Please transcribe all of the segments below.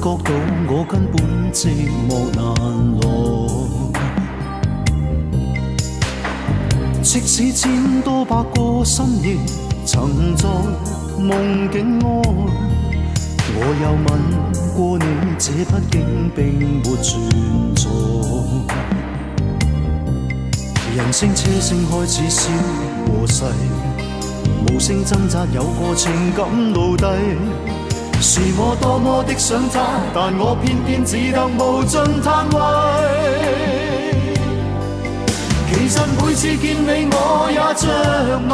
覺到我根本寂寞難耐。即使千多百個深夜曾在夢境愛，我有吻過你，這畢竟並沒存在。人聲車聲開始消和逝，無聲掙扎有個情感奴隸。是我多麼的想他，但我偏偏只得無盡嘆謂。其實每次見你我也着迷，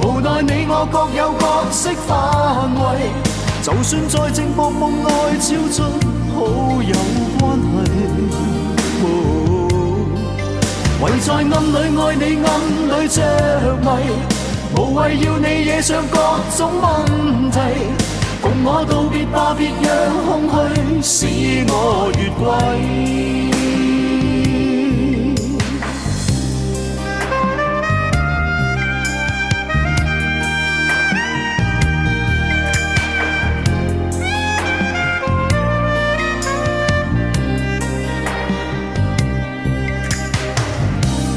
無奈你我各有角色範圍。就算在寂寞夢內超出好友關係，唯在暗裏愛你暗裏着迷，無謂要你惹上各種問題。共我道別吧，別讓空虛使我越軌。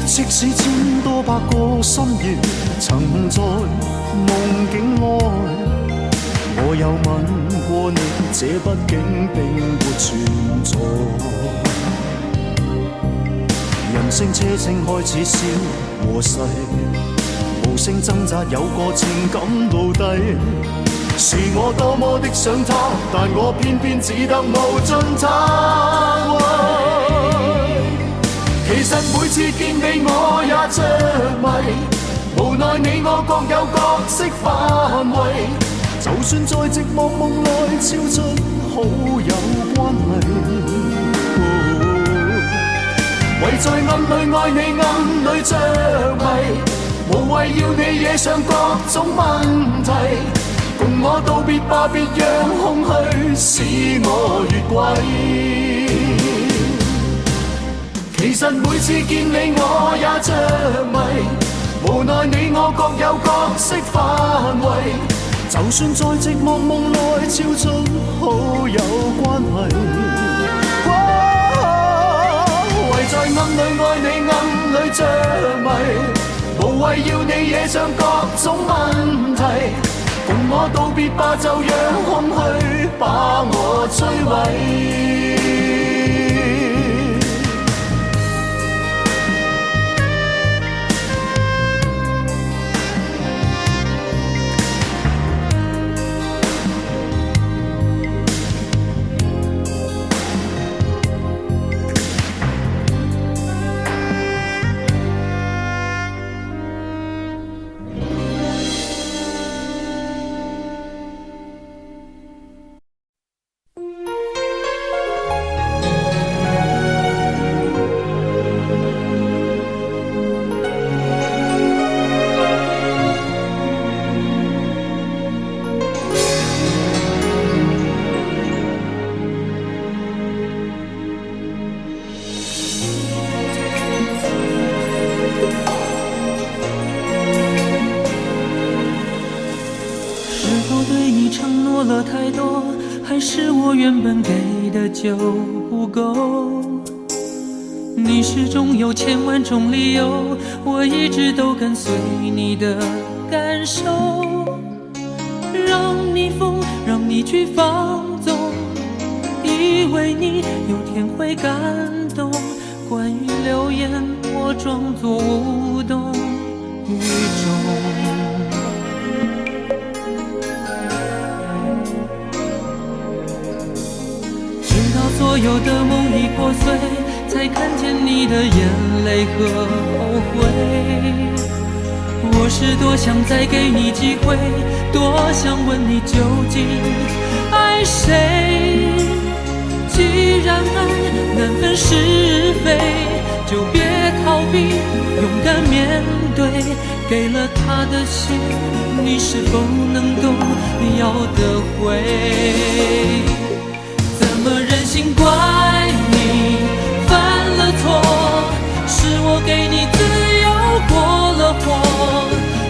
即使千多百個深夜曾在夢境愛，我有吻過你，這畢竟並沒存在。人聲車聲開始消和逝，無聲掙扎有個情感奴隸。是我多麼的想他，但我偏偏只得無盡嘆謂。其實每次見你我也着迷，無奈你我各有角色範圍。就算在寂寞夢內超出好友關係，唯在暗裏愛你暗裏着迷，無謂要你惹上各種問題。共我道別吧，別讓空虛使我越軌。其實每次見你我也着迷，無奈你我各有角色範圍。就算在寂寞夢內超出好友關係，唯在暗裏愛你暗裏着迷，無謂要你惹上各種問題。共我道別吧，就讓空虛把我摧毀。还是我原本给的就不够，你始终有千万种理由，我一直都跟随你的感受，让你疯，让你去放纵，以为你有天会感动。关于流言，我装作无动于衷。所有的梦已破碎，才看见你的眼泪和后悔。我是多想再给你机会，多想问你究竟爱谁。既然爱难分是非，就别逃避，勇敢面对。给了他的心，你是否能够要得回？任性怪你犯了错，是我给你自由过了火，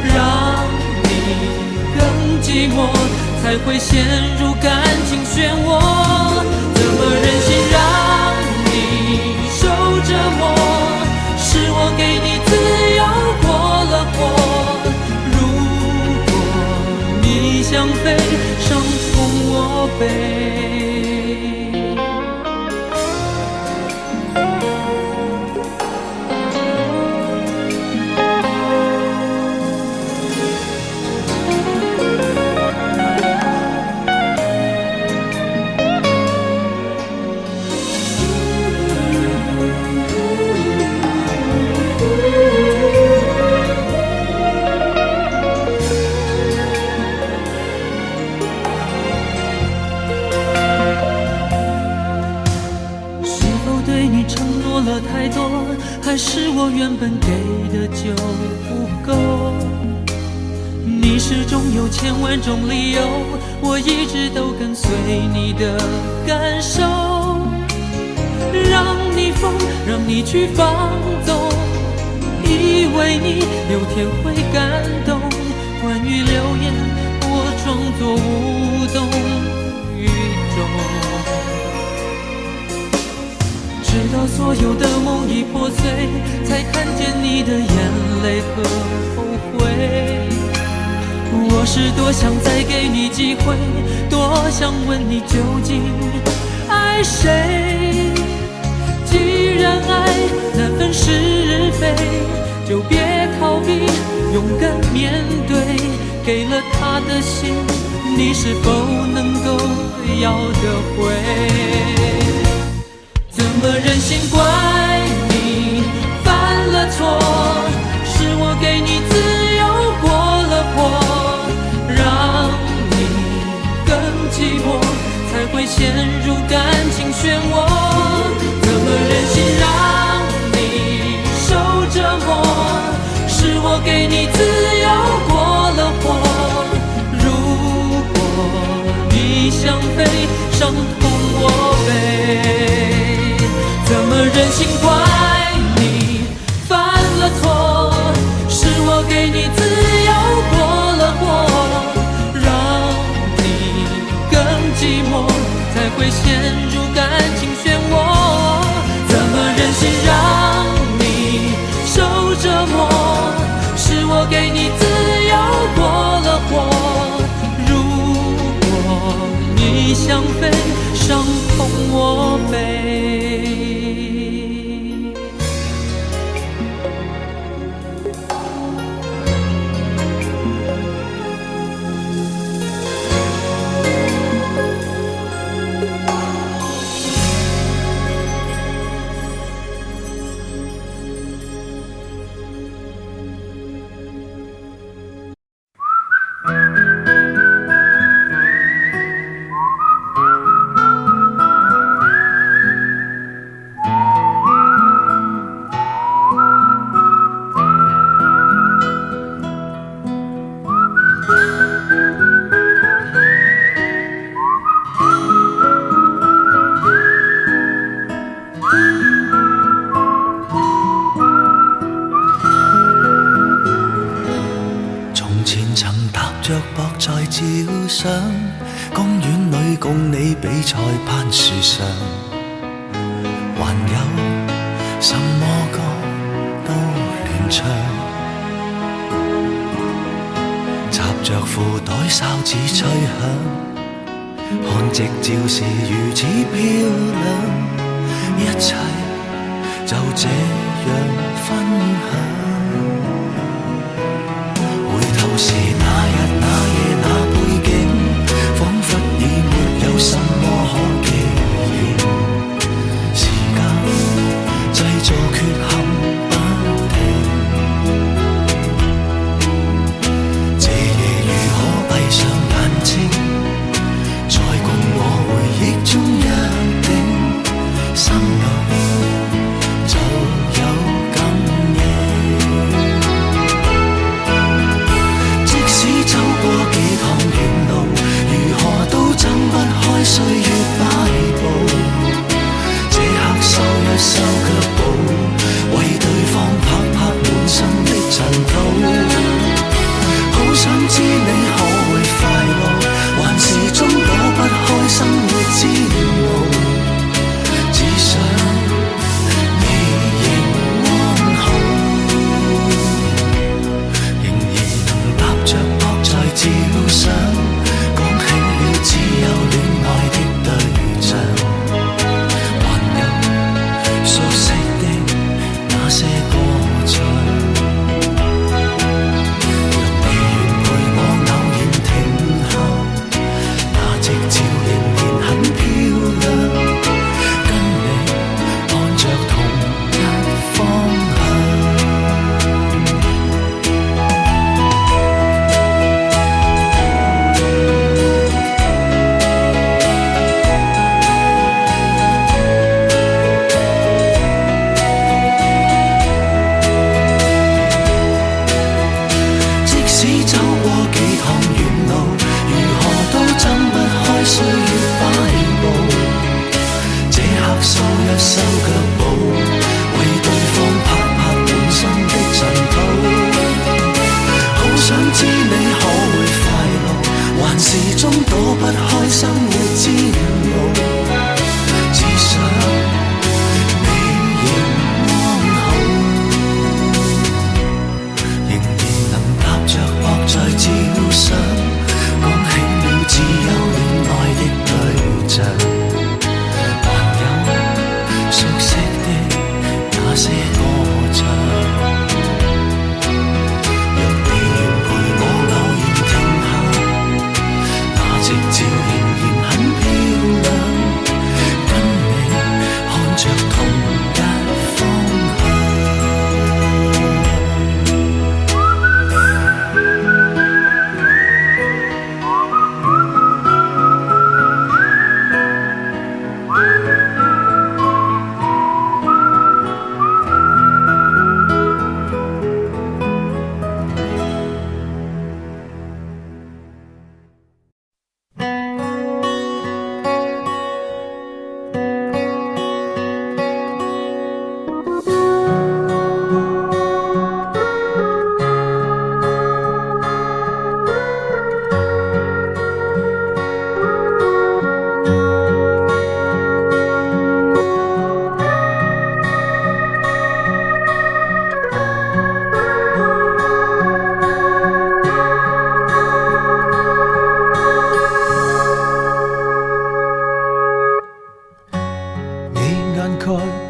让你更寂寞，才会陷入感情漩涡。悲。太多，还是我原本给的就不够？你始终有千万种理由，我一直都跟随你的感受，让你疯，让你去放纵，以为你有天会感动。关于流言，我装作无动于衷。直到所有的梦已破碎，才看见你的眼泪和后悔。我是多想再给你机会，多想问你究竟爱谁。既然爱难分是非，就别逃避，勇敢面对。给了他的心，你是否能够要得回？怎么忍心怪你犯了错？是我给你自由过了火，让你更寂寞，才会陷入感情漩涡。怎么忍心让你受折磨？是我给你自由过了火。如果你想飞，伤痛我背。怎么忍心怪你犯了错？是我给你自由过了火，让你更寂寞，才会陷入感情漩涡。怎么忍心让你受折磨？是我给你自由过了火。如果你想飞，伤痛我背。公園裏共你比賽攀樹上，還有什麼歌都亂唱，插着褲袋哨子吹響，看夕照是如此漂亮，一切就這樣分享。回頭時那日那夜那背景，彷彿已沒有什麼可紀念。時間製造缺陷不停，這夜如可閉上眼睛，在共我回憶中約定，心裏就有感應。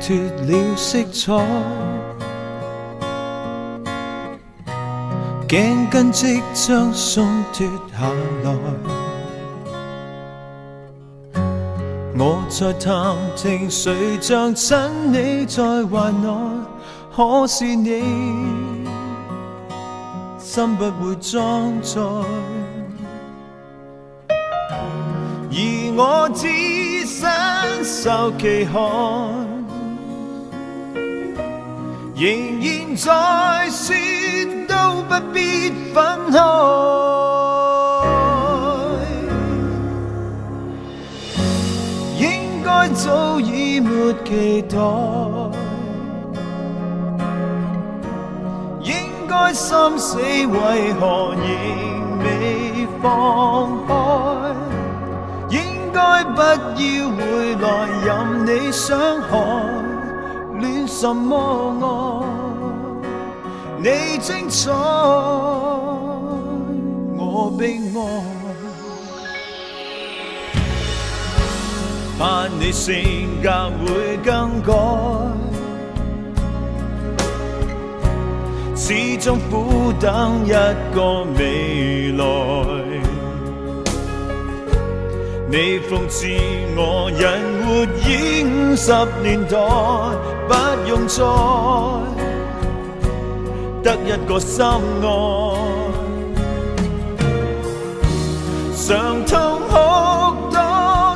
脱了色彩，頸巾即將鬆脱下來。我在探聽誰像親你在懷內，可是你心不會裝載，而我只身受其害，仍然在說都不必分開，應該早已沒期待，應該心死為何仍未放開，應該不要回來任你傷害，戀什麼愛？你精彩，我悲哀。怕你性格會更改，始終苦等一個未來。你諷刺我人活已50年代，不用再得一個心愛，常痛哭多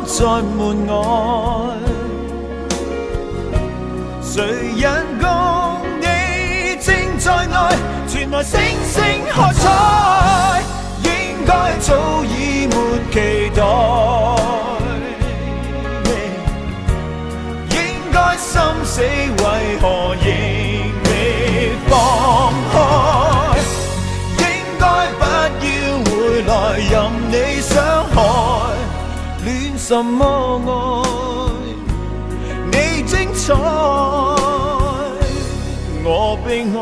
在門外，誰人共你正在內，傳來星星喝彩，應該早已沒期待，應該心死為何仍未放開，應該不要回來任你傷害，戀什麼愛？你精彩，我悲哀。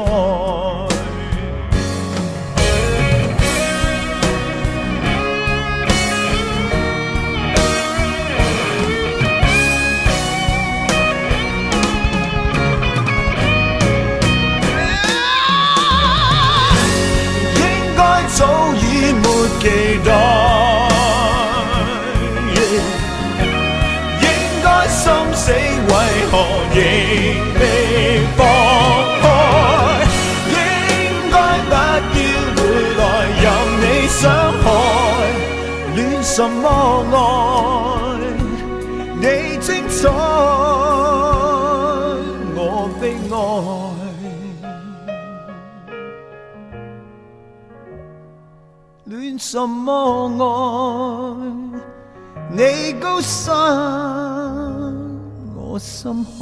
早已沒期待，應該心死為何仍未放開，應該不要回來任你傷害，戀什麼愛？你精彩，我悲哀。戀什麼愛？你高山，我心海。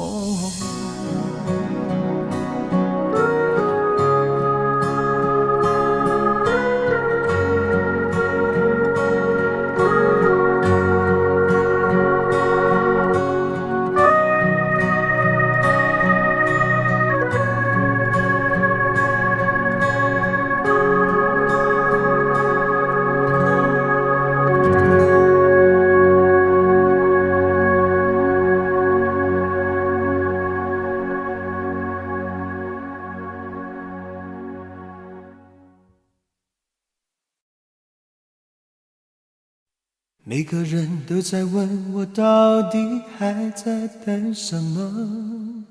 每个人都在问我到底还在等什么，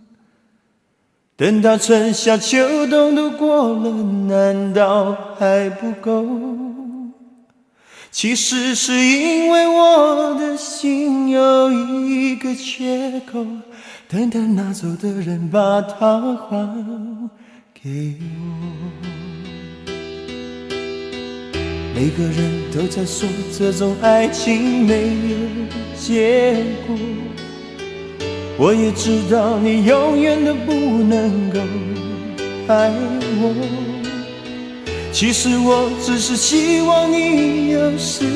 等到春夏秋冬都过了，难道还不够？其实是因为我的心有一个缺口，等待拿走的人把它还给我。每个人都在说这种爱情没有结果，我也知道你永远都不能够爱我。其实我只是希望你有时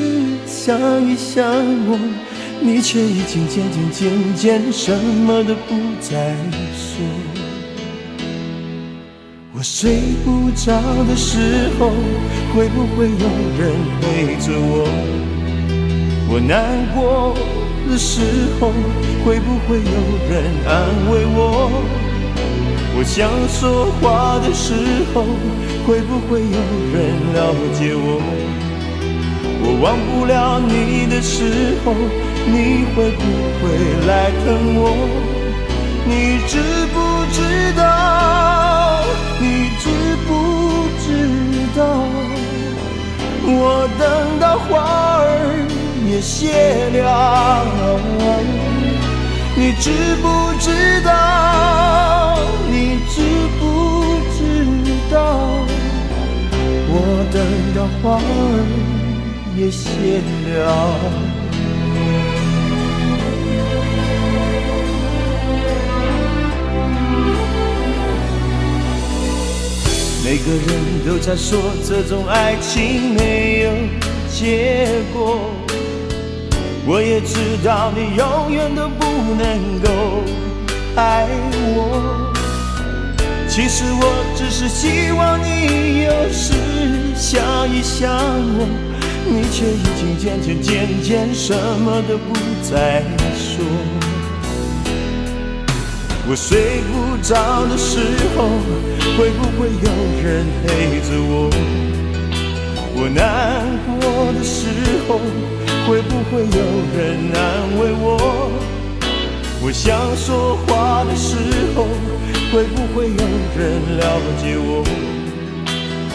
想一想我，你却已经渐渐什么都不再说。我睡不着的时候，会不会有人陪着我？我难过的时候，会不会有人安慰我？我想说话的时候，会不会有人了解我？我忘不了你的时候，你会不会来疼我？你知不知道？你知不知道？我等到花儿也谢了，你知不知道？你知不知道？我等到花儿也谢了。每个人都在说这种爱情没有结果，我也知道你永远都不能够爱我。其实我只是希望你有时想一想我，你却已经渐渐什么都不再说。我睡不着的时候，会不会有人陪着我？我难过的时候，会不会有人安慰我？我想说话的时候，会不会有人了解我？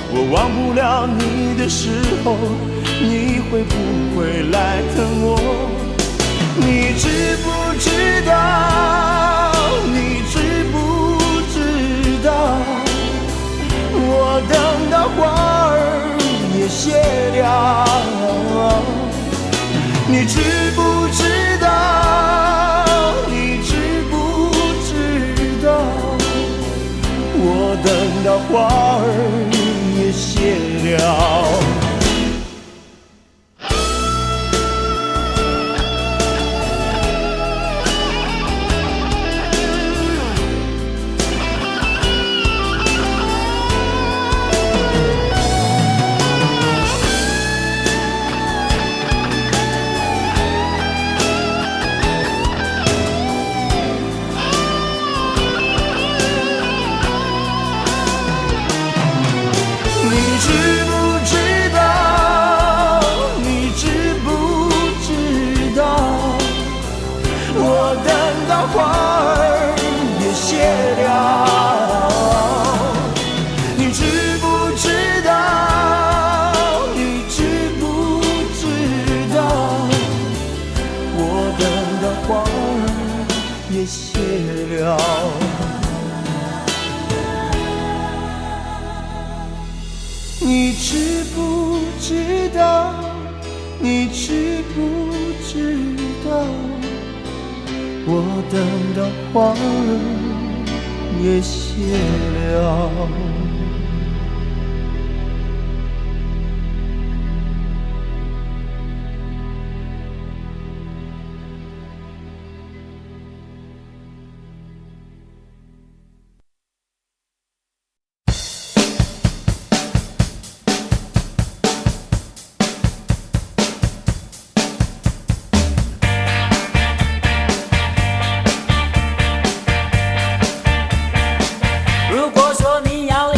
我忘不了你的时候，你会不会来疼我？你知不知道？你知不知道？我等到花儿也谢了，你知不知道？你知不知道？我等到花儿也谢了。花儿也谢了，你知不知道？你知不知道？我等到花儿也谢了。你知不知道？你知不知道？我等到花儿也谢了。如果说你要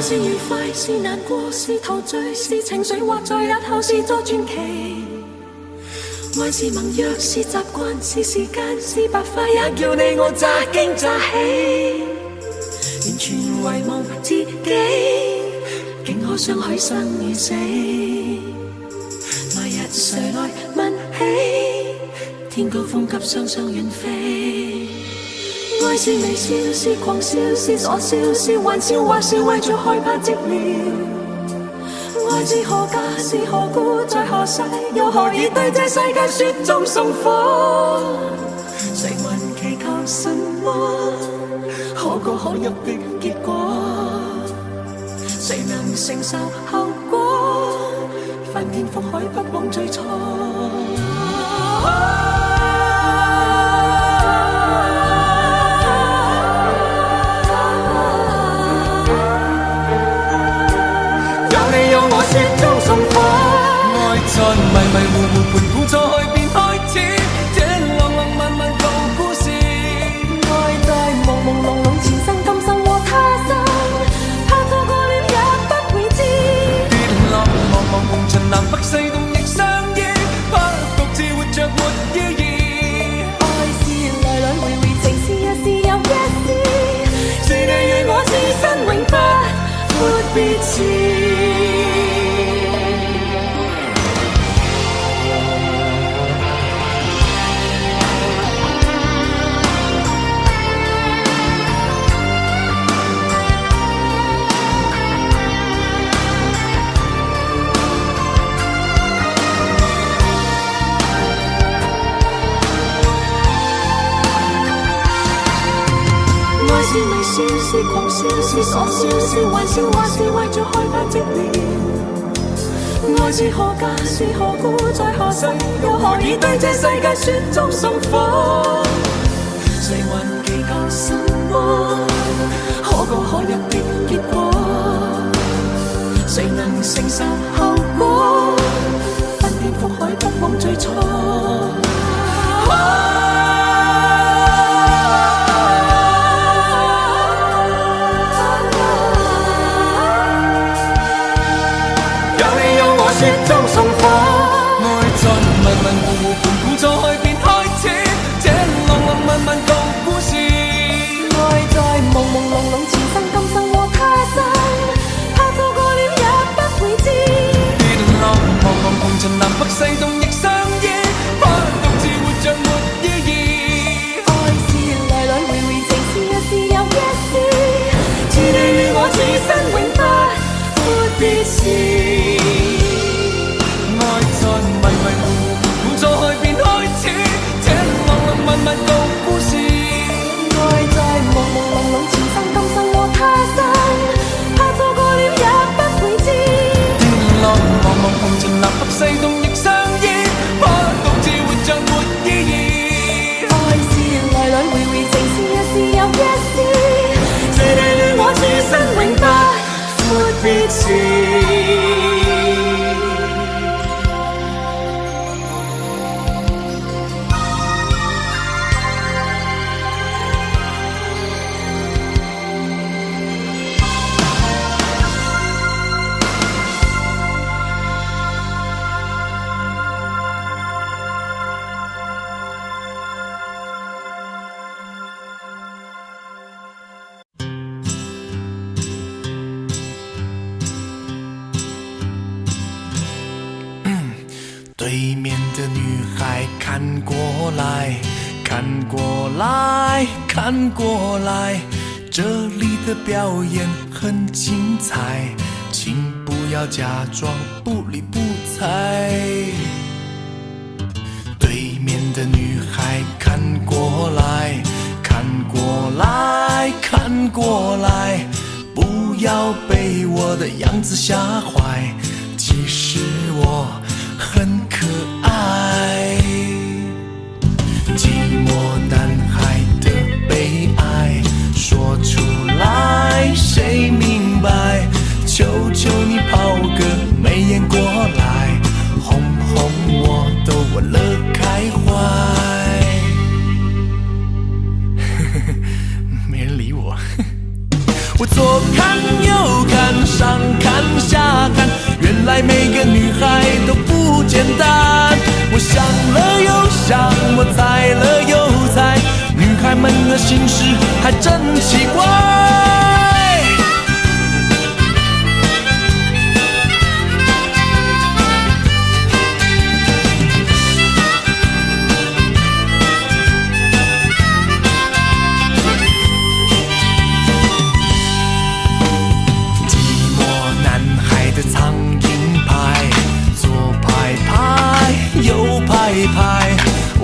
是愉快，是難過，是陶醉，是情緒，或在日後是作傳奇。愛是盟約，是習慣，是時間，是白髮，也叫你我乍驚乍喜。完全遺忘自己，竟可相許生與死。來日誰來問起？天高風急，雙雙遠飛。愛是微笑，是狂笑，是傻笑，是玩笑，或是為著害怕寂寥。愛是何價，是何故，在何世，又何以對這世界雪中送火？誰還祈求什麼可歌可泣的結果？誰能承受後果？翻天覆海，不枉最初。雪中送火，愛在迷迷糊糊盤古錯去便開始，這浪浪漫漫舊故事。愛在朦朦朧朧前生今生和他生，怕錯過了也不會知。跌落茫茫紅塵南北西東亦相依，怕獨自活着沒意義。愛是來來回回情是一是又一是，是你與我此生永不沒別詞。是微笑，是狂笑，是傻笑，是玩笑，或是為著害怕寂寥。愛是何價，是何故，在何世，又何以對這世界雪中送火？誰還祈求什麼可歌可泣的結果？誰能承受後果？翻天覆海，不枉最初。雪中送火，愛在迷迷糊糊盤古錯去便開始，這浪浪漫漫舊故事。愛在朦朦朧朧前生今生和他生，怕錯過了也不會知。跌落茫茫紅塵南北西東亦相依，怕獨自活着沒意義。愛是來來回回情是一是又一是，是你與我此生永不沒別詞。迷迷糊糊盤古錯去便開始，這浪浪漫漫舊故事。愛在朦朦朧朧前生今生和他生，怕錯過了也不會知。跌落茫茫紅塵南北西東亦相依，怕獨自活着沒意義。愛是來來回回情是一是又一是，是你與我此生永不沒別詞。对面的女孩看过来，看过来，看过来，这里的表演很精彩，请不要假装不理不睬。对面的女孩看过来，看过来，看过来，不要被我的样子吓坏，其实我很可爱。寂寞男孩的悲哀说出来谁明白，求求你抛个媚眼过来，哄哄我逗我乐开怀。没人理我我左看右看来每个女孩都不简单。我想了又想，我猜了又猜，女孩们的心事还真奇怪。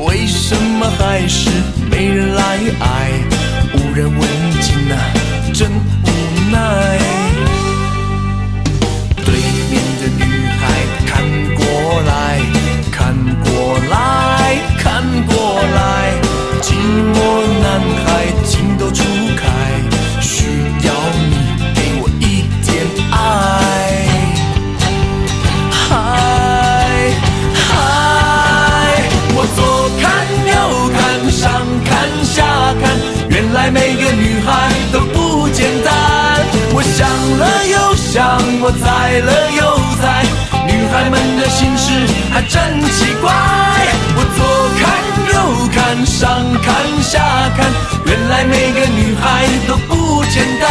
为什么还是没人来爱？无人问津啊，真无奈。对面的女孩看过来，看过来，看过来，寂寞男孩情窦初开，需要你给我一点爱。原来每个女孩都不简单。我想了又想，我猜了又猜，女孩们的心事还真奇怪。我左看右看，上看下看，原来每个女孩都不简单。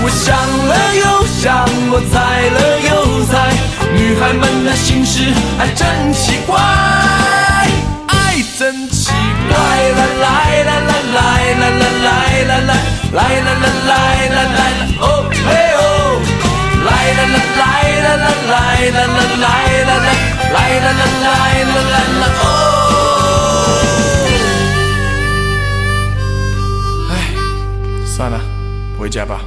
我想了又想，我猜了又猜，女孩们的心事还真奇怪。爱真奇怪，啦啦啦啦啦啦啦啦啦啦啦啦啦啦啦，哦嘿哦，啦啦啦啦啦啦啦啦啦啦啦啦啦啦啦哦。哎，算了，回家吧。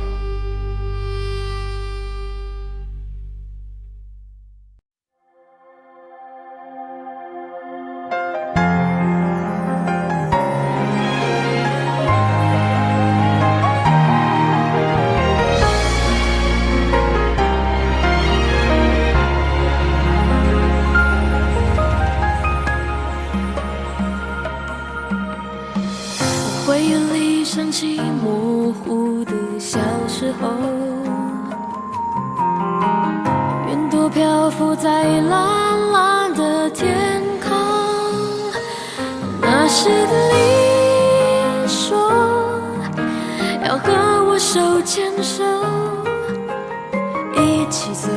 回忆里想起模糊的小时候，云朵漂浮在蓝蓝的天空。那时的你说要和我手牵手，一起走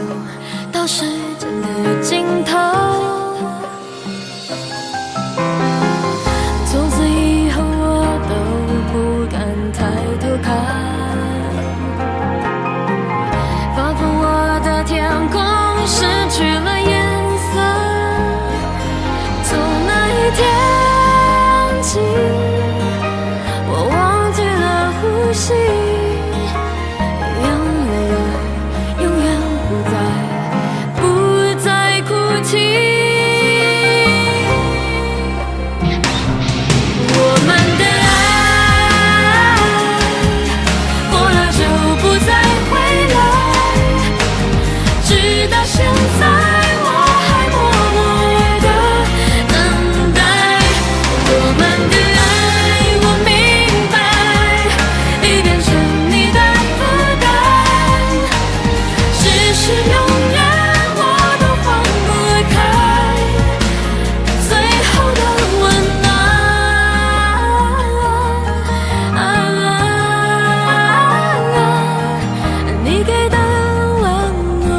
到时间的尽头。从此以后我都不敢抬头看，仿佛我的天空失去了颜色。从那一天起，我忘记了呼吸，眼泪永远不再哭泣。现在我还默默地等待我们的爱，我明白已变成你的负担，只是永远我都放不开最后的温暖，你给的温暖。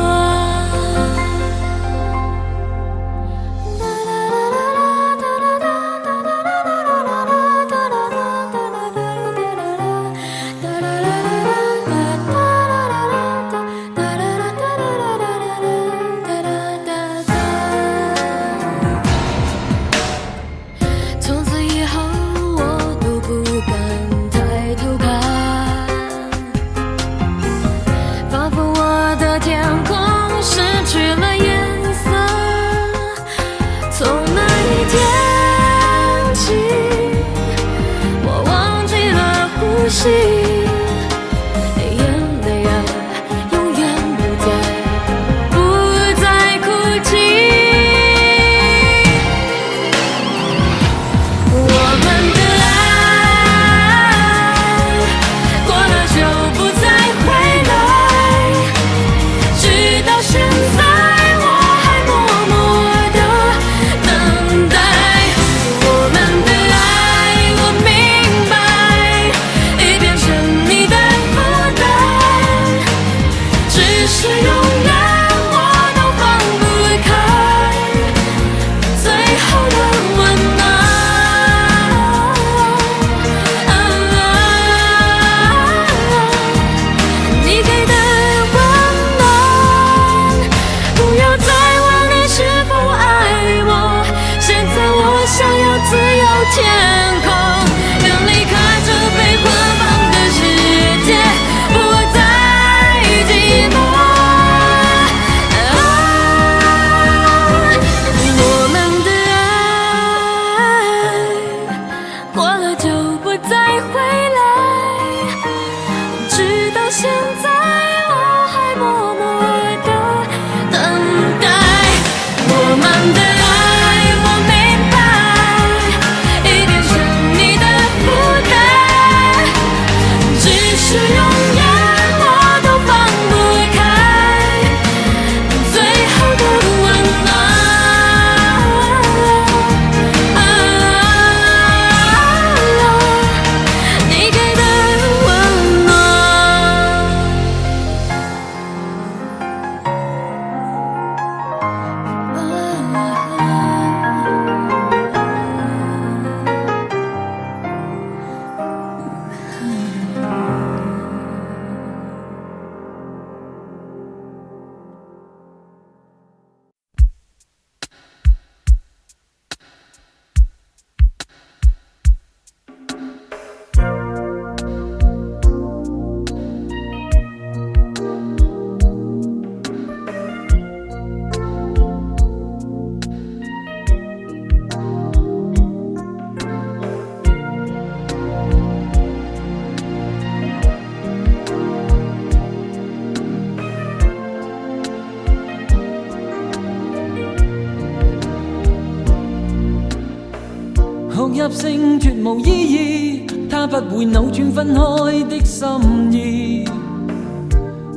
入性絕無意義，它不會扭轉分開的心意。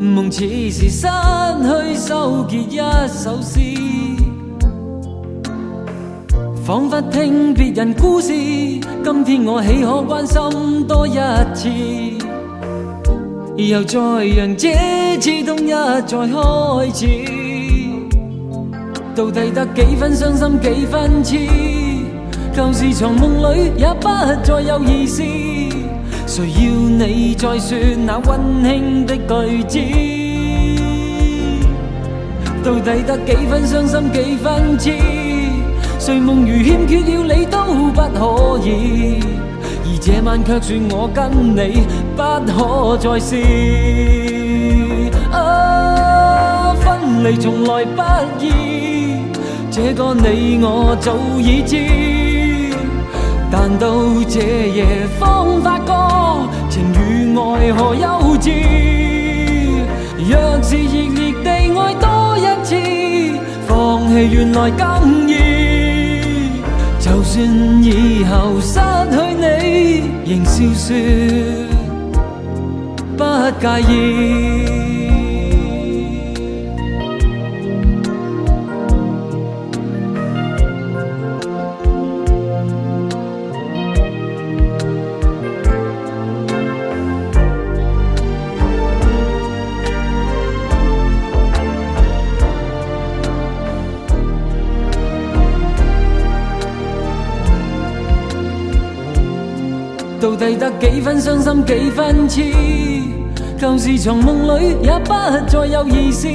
夢似是失去收結一首詩，彷彿聽別人故事，今天我豈可關心多一次？又再讓這次冬日再開始，到底得幾分傷心幾分痴？舊時藏夢裏也不再有意思，誰要你再說那溫馨的句子？到底得幾分傷心幾分痴？誰夢如欠缺了你都不可以，而這晚卻說我跟你不可再試。分離從來不易，這個你我早已知，但到這夜方發覺情與愛何幼稚。若是熱烈地愛多一次，放棄原來更易。就算以後失去你，仍笑說不介意。到底得幾分傷心幾分痴？舊時從夢裏也不再有意思，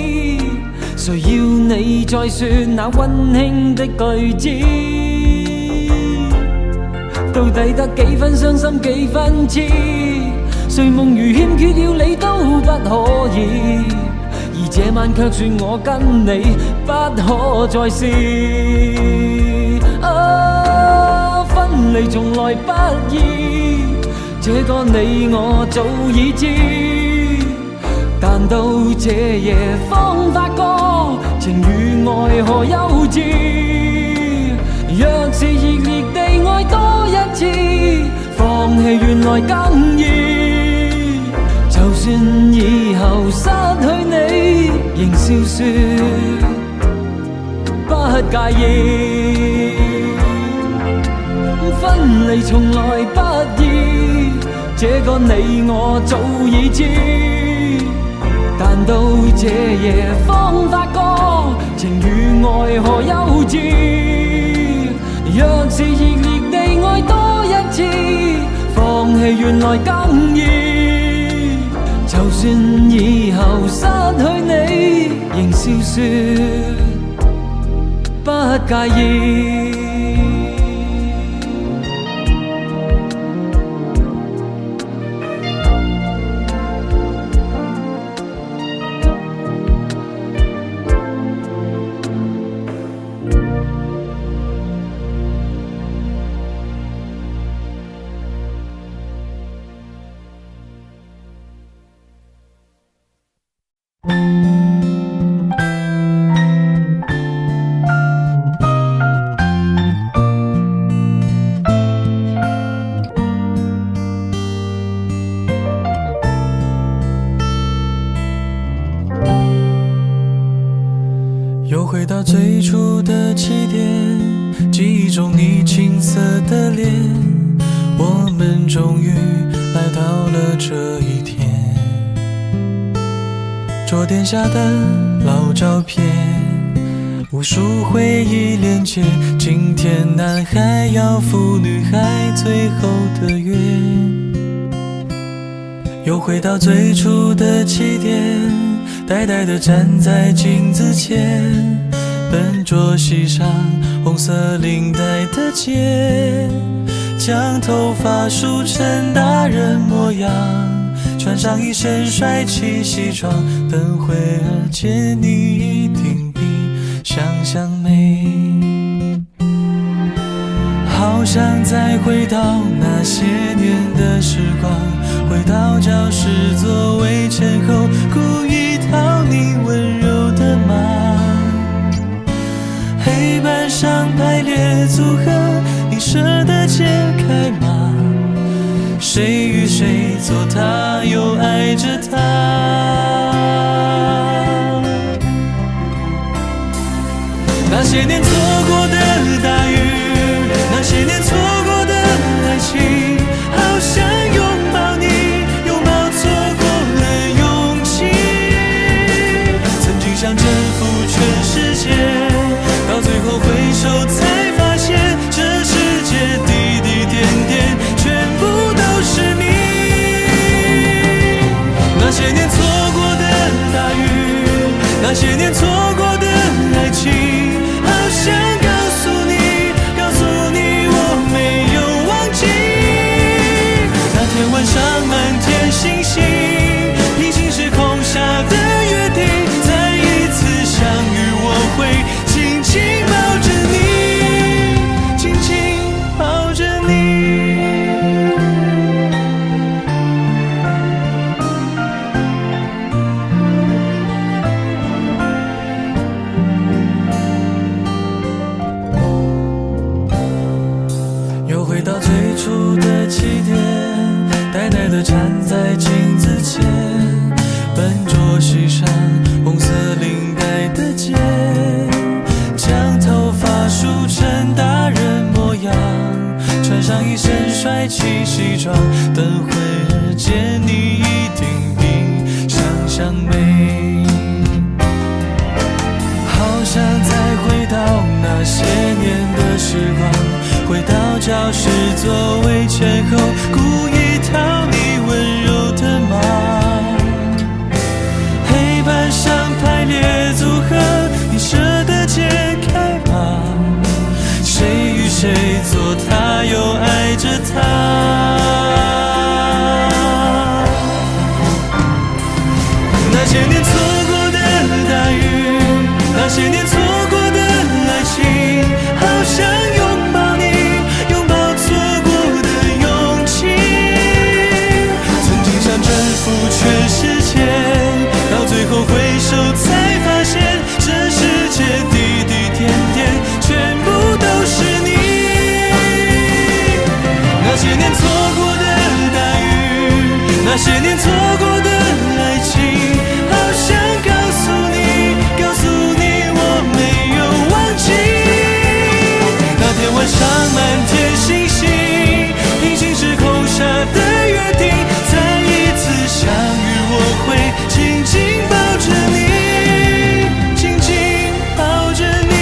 誰要你再說那溫馨的句子？到底得幾分傷心幾分痴？誰夢如欠缺了你都不可以，而這晚卻說我跟你不可再試。分離從來不易，這個你我早已知，但到這夜方發覺情與愛何幼稚。若是熱烈地愛多一次，放棄原來更易。就算以後失去你，仍笑說不介意。分離從來不易，這個你我早已知，但到這夜方發覺情與愛何幼稚。若是熱烈地愛多一次，放棄原來更易。就算以後失去你，仍笑說不介意。又回到最初的起点，记忆中你青涩的脸，我们终于来到了这一天。桌垫下的老照片，无数回忆连接，今天男孩要赴女孩最后的约。又回到最初的起点，呆呆地站在镜子前，笨拙系上红色领带的结，将头发梳成大人模样，穿上一身帅气西装，等会儿见你一定比想象美。好想再回到那些年的时光，回到教室座位前后，故意讨你温柔的骂。黑板上排列组合，你舍得剪谁与谁做他，又爱着他。那些年错过的大雨，那些年错过的爱情，好想拥抱你，拥抱错过的勇气。曾经想征服全世界，到最后回首才发现，这世界滴滴点点全部都是你。那些年错过的大雨，那些年错过的爱情，好想告诉你，告诉你我没有忘记。那天晚上满天星星，已经是空下的约定，再一次相遇我会紧紧抱着你，紧紧抱着你。又回到最初的起点，呆呆地站在镜子前，笨拙系上红色领带的结，将头发梳成大人模样，穿上一身帅气西装，等会儿见你一定比想象美。好想再回到那些年的时光，回到教室座位前后，故意讨你温柔的骂。黑板上排列组合，你舍得解开吗？谁与谁做他，又爱着他。那些年错过的大雨，那些年错过的爱情，好想拥抱你，拥抱错过的勇气。曾经想征服全世界，到最后回首才发现，这世界滴滴点点全部都是你。那些年错过的大雨，那些年错过的爱情，好想告诉你，告诉你我没有忘记。那天晚上满天星星，已经是空下的约定，再一次相遇我会紧紧抱着你，紧紧抱着你。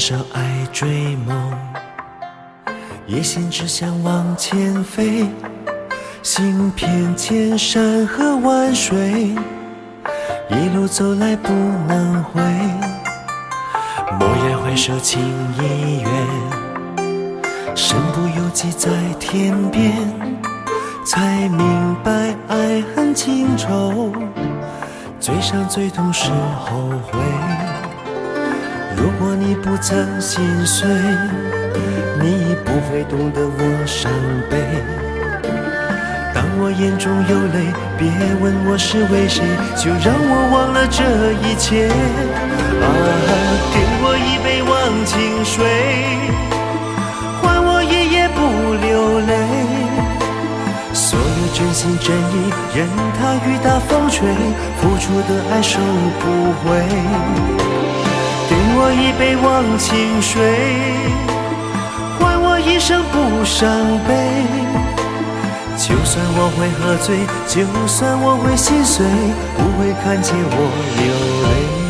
少爱追梦，一心只想往前飞，行遍千山和万水，一路走来不能回。蓦然回首，情已远，身不由己在天边，才明白爱恨情仇，最伤最痛是后悔。如果你不曾心碎，你不会懂得我伤悲。当我眼中有泪，别问我是为谁，就让我忘了这一切。给我一杯忘情水，换我一夜不流泪。所有真心真意，任它雨打风吹，付出的爱收不回。给我一杯忘情水，换我一生不伤悲。就算我会喝醉，就算我会心碎，不会看见我流泪。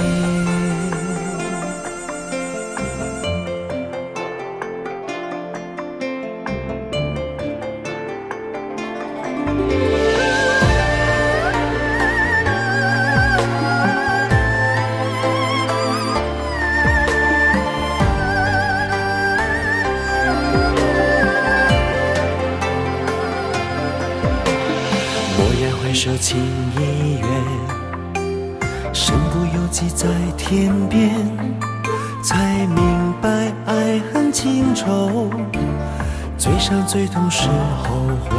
手情已远，身不由己在天边，才明白爱恨情仇，最伤最痛是后悔。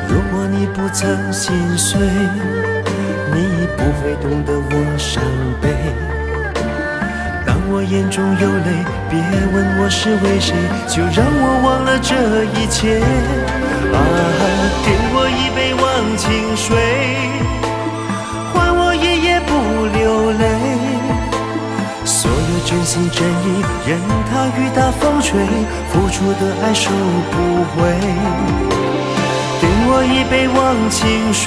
如果你不曾心碎，你不会懂得我伤悲。当我眼中有泪，别问我是为谁，就让我忘了这一切。给我一杯忘情水，换我一夜不流泪。所有真心真意，任它雨打风吹，付出的爱收不回。给我一杯忘情水，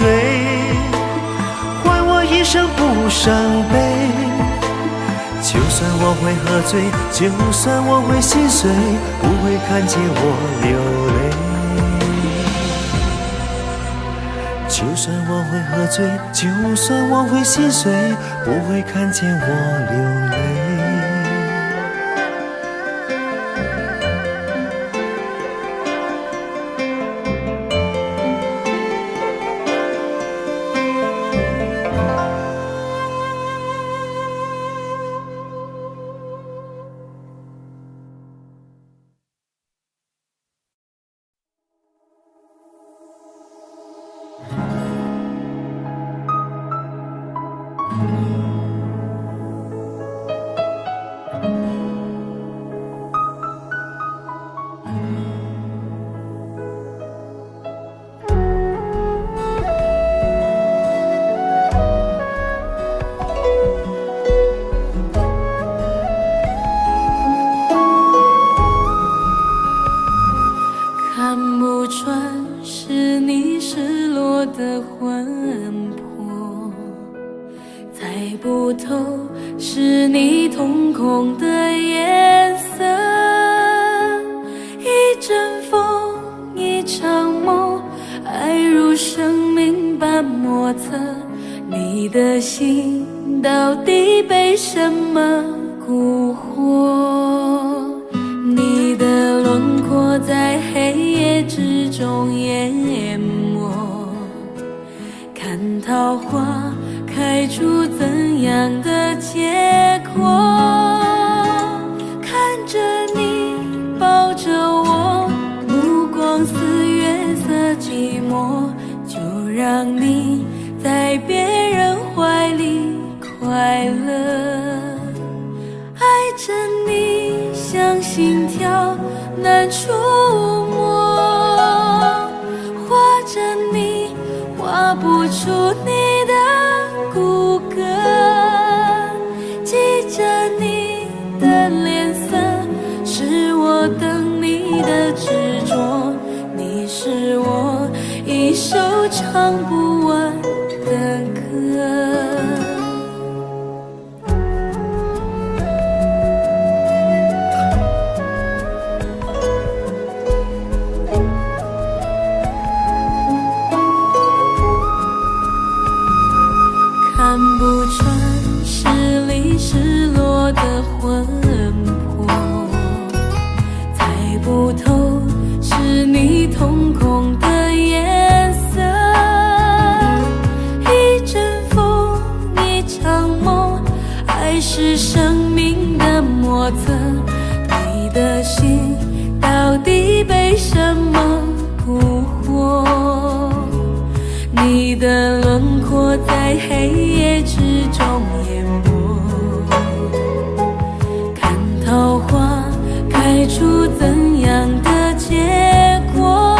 换我一生不伤悲。就算我会喝醉，就算我会心碎，不会看见我流泪。就算我会喝醉，就算我会心碎，不会看见我流泪。看不穿是你失落的魂魄，猜不透是你瞳孔的颜色。一阵风，一场梦，爱如生命般莫测。你的心到底被什么蛊惑？你的轮廓在黑夜之中淹没，看桃花开出怎样的结果？看着你抱着我，目光似月色寂寞，就让你在别人怀里快乐。爱着你像心跳难触摸，画着你画不出你的骨骼，记着你的脸色，是我等你的执着。你是我一首唱不完的歌。看不穿失里失落的魂魄，猜不透是你瞳孔的颜色。一阵风，一场梦，爱是生命的莫测。你的心到底被什么蛊惑？你的轮廓在黑夜之中淹没，看桃花开出怎样的结果？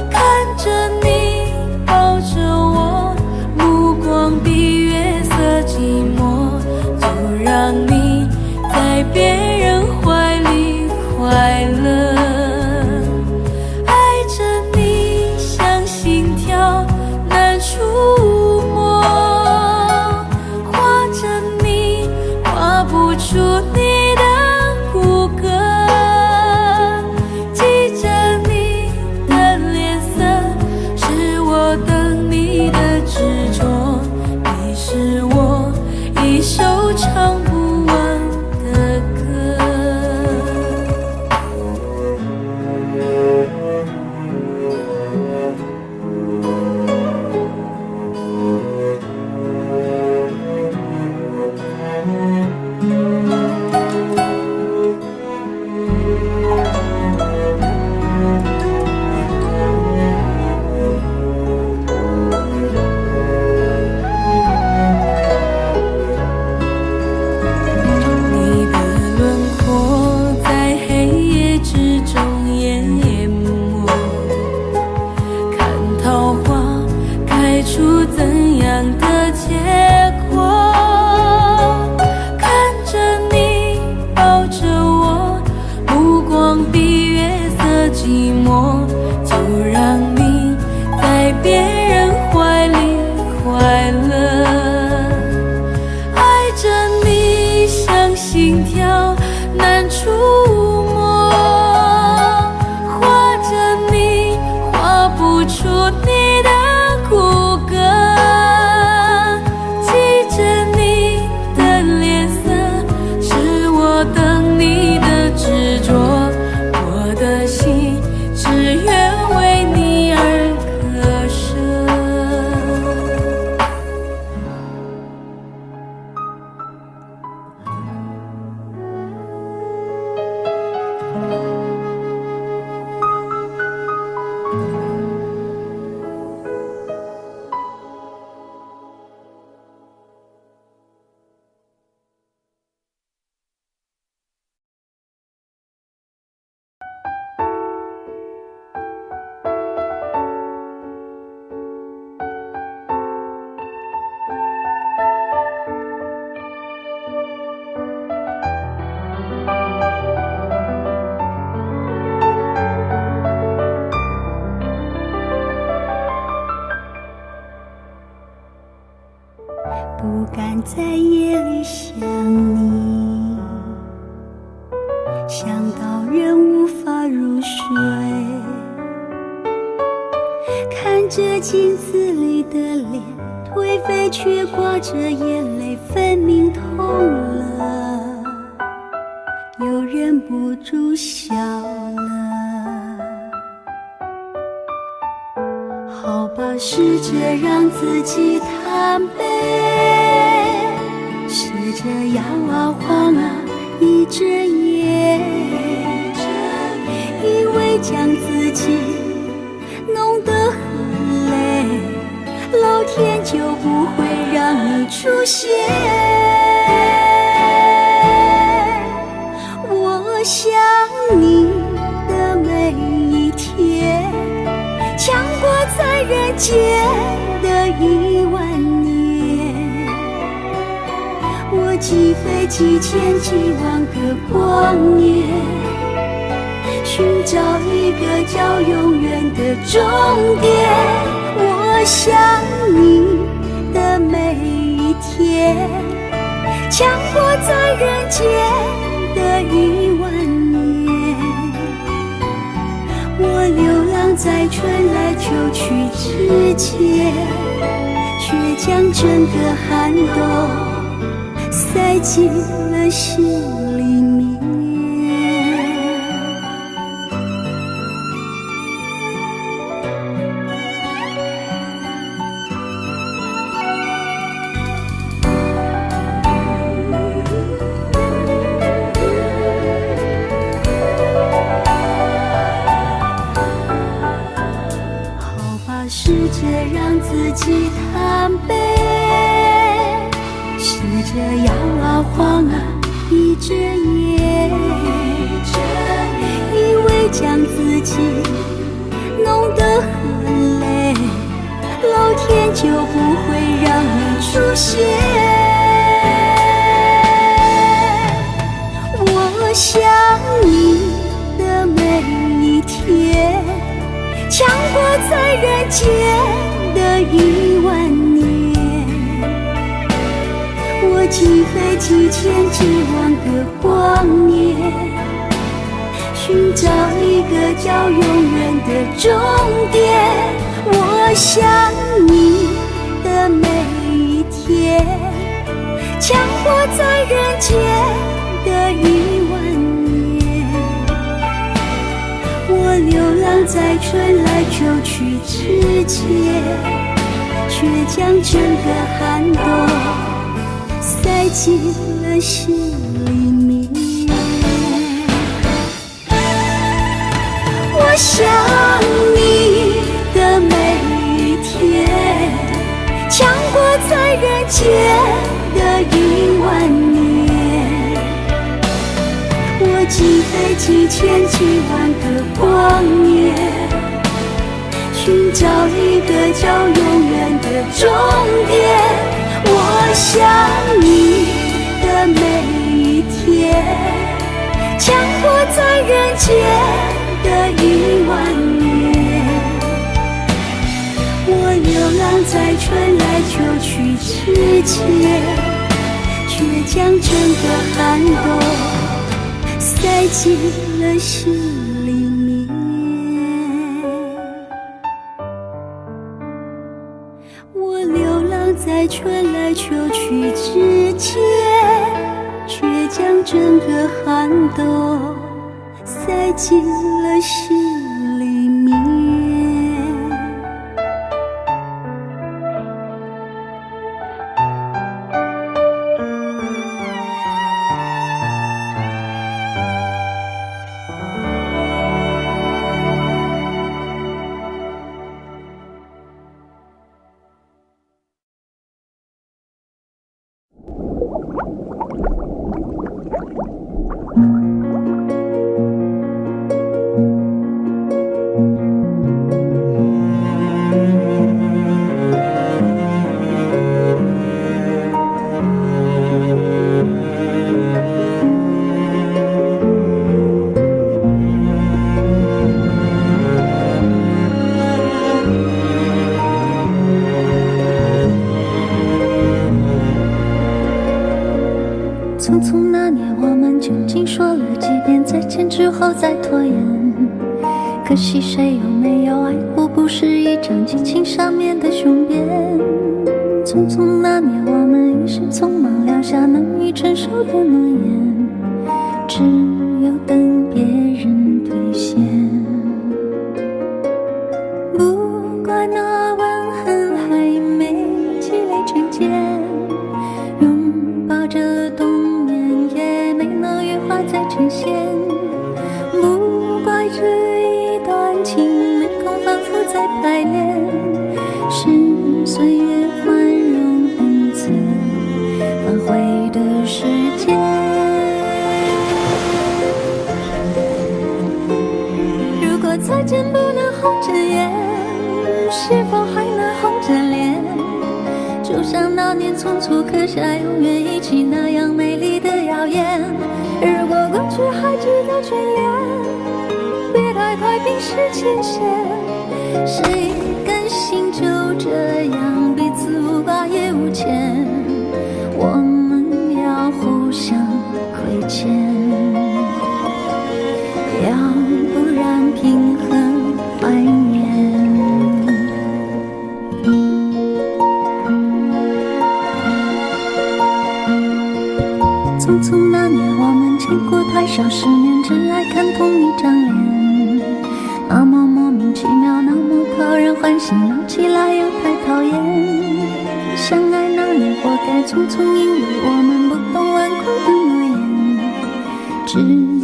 看着你抱着我，目光比月色寂寞，就让你在别人怀里快乐。出你的骨骼，记着你的脸色，是我等你的执着。你是我一首唱不完的歌。出怎样的结果？看着你抱着我，目光比月色寂寞，就让你在别人怀里快乐。爱着你像心跳难触摸，画着你画不出你的骨骼，记着你的脸色，是我等你的执着。我的心只愿为你而割舍。不敢在夜里想你，想到人无法入睡，看着镜子里的脸，颓废却挂着眼泪，分明痛了，又忍不住笑了。好吧，试着让自己坦白，试着摇啊晃啊一整夜，以为将自己弄得很累，老天就不会让你出现。我想你的每一天，强过在人间的10000年。我几飞几千几万个光年，寻找一个叫永远的终点。我想你的每一天，强过在人间的10000年。我流浪在春来秋去之间，却将整个寒冬塞进了心里面。好吧，试着让自己坦白，试着摇啊晃啊，闭着眼，以为将自己弄得很累，老天就不会让你出现。我想你的每一天，强过在人间的10000年。我几飞几千几万个光年，寻找一个叫永远的终点。我想你的每一天，强过在人间的10000年。我流浪在春来秋去之间，却将整个寒冬塞进了心里面。我想你的每一天，强过在人间的10000年。我几飞几千几万个光年，寻找一个叫永远的终点。我想你的每一天，强过在人间的10000年。我流浪在春来秋去之间，却将整个寒冬塞进了心里面。我流浪在春来秋去之间，却将整个寒冬塞进了心里面。匆匆那年，我们究竟说了几遍再见之后再拖延？可惜谁有没有爱过，不是一张激情上面的雄辩。匆匆那年，我们一时匆忙撂下难以承受的诺言，只有等别人兑现。不怪那吻痕还没积累成茧，拥抱着冬眠也没能羽化再成仙。不怪这一段情没空反复再排练，是岁月宽容恩赐反悔的时间。如果再见不能红着眼，是否还能红着脸？就像那年匆促刻下永远一起那样美丽的谣言。如果过去还值得眷恋，别太快冰释前嫌。谁甘心就这样彼此无挂也无牵？我们要互相亏欠，要不然平衡怀念。匆匆那年，我们见过太少世面，只爱看同一张脸，那么莫名其妙，那么讨人欢喜，闹起来又太讨厌。相爱那年，活该匆匆，因为我们不懂顽固的诺言，只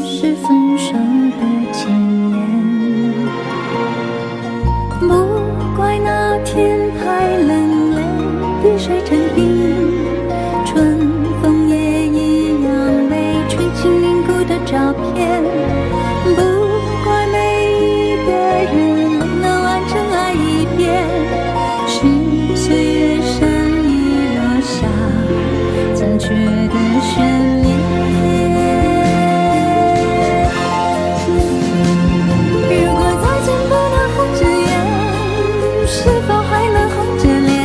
是分手的前言。不怪那天太冷，泪滴水成冰，春风也一样被吹进凝固的照片。不怪每一个人不能完整爱一遍，是岁月善意落下残缺的悬念。如果再见不能红着眼，是否还能红着脸？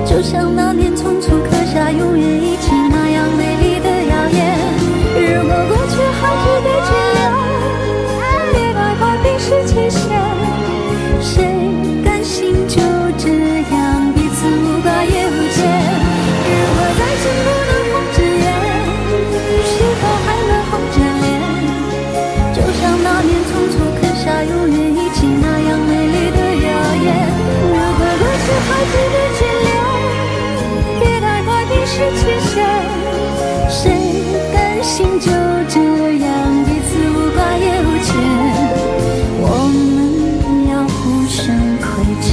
就像那年匆促刻下永远一起那样美丽的谣言。如果过去还值得去留，别太快冰释前嫌。谁甘心就这样彼此无挂也无牵？如果再见不能红着眼，是否还能红着脸？就像那年匆促刻下永远一起那样美丽的谣言。如果过去还值得去留，别太快冰释前嫌。谁甘心就这样彼此无挂也无牵？我们要互相亏欠，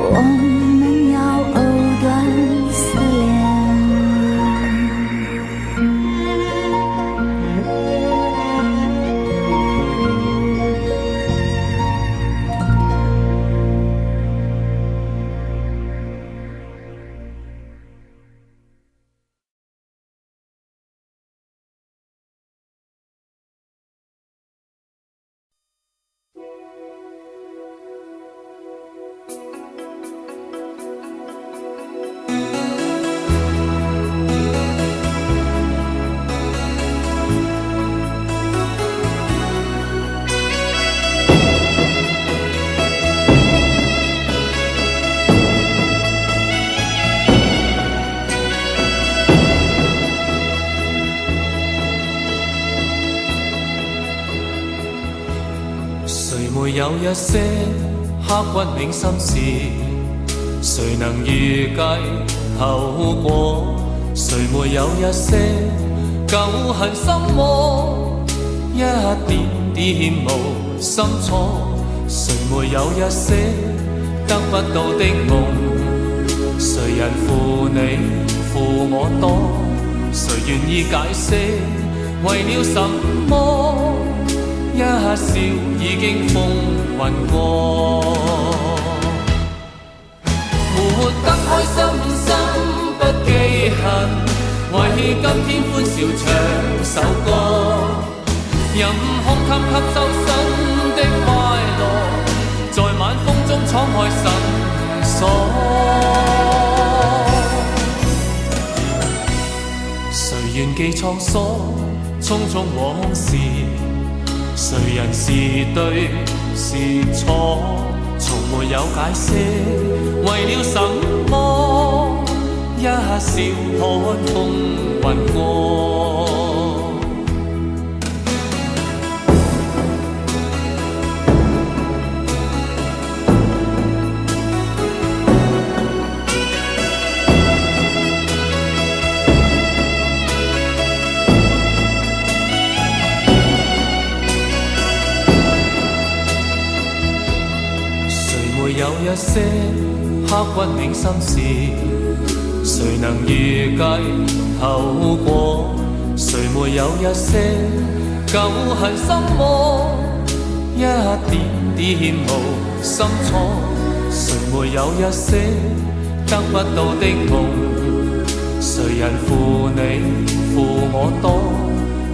我们要藕断丝谁没有一些刻骨铭心事？谁能预计後果？誰沒有一些舊恨心魔？一點點無心錯。誰沒有一些得不到的夢？誰人負你負我多？誰願意解釋為了什麼？一笑已經風雲過，活得開心心不記恨，為今天歡笑唱首歌，任空襟吸收新的快樂，在晚風中敞開心鎖。誰願記滄桑，匆匆往事？誰人是對是錯，從沒有解釋，為了什麼？一笑看風雲過。有一些刻骨銘心事，誰能預計後果？誰沒有一些舊恨心魔？一點點無心錯。誰沒有一些得不到的夢？誰人負你負我多？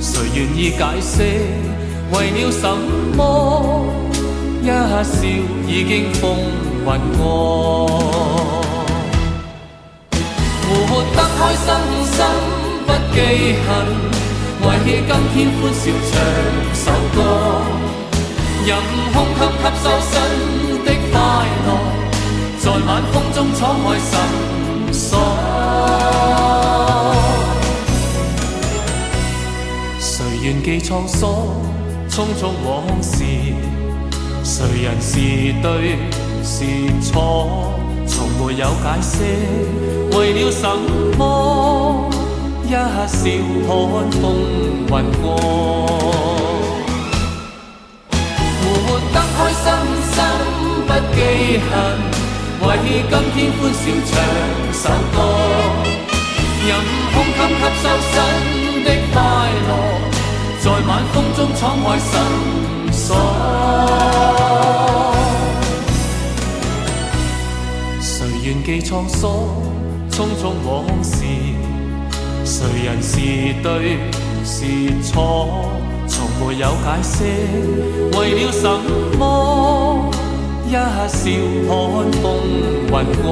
誰願意解釋為了什麼？一笑已經風雲過，活得開心心不記恨，為今天歡笑唱首歌，任空襟吸收新的快樂，在晚風中敞開心鎖。記滄桑，匆匆往事，誰人是對是錯，從沒有解釋，為了什麼一笑看風雲過，活得開心心不記恨，為今天歡笑唱首歌，任胸襟吸收新的快樂，在晚風中敞開心鎖。誰願記滄桑，匆匆往事，誰人是對是錯，從沒有解釋，為了什麼一笑看風雲過。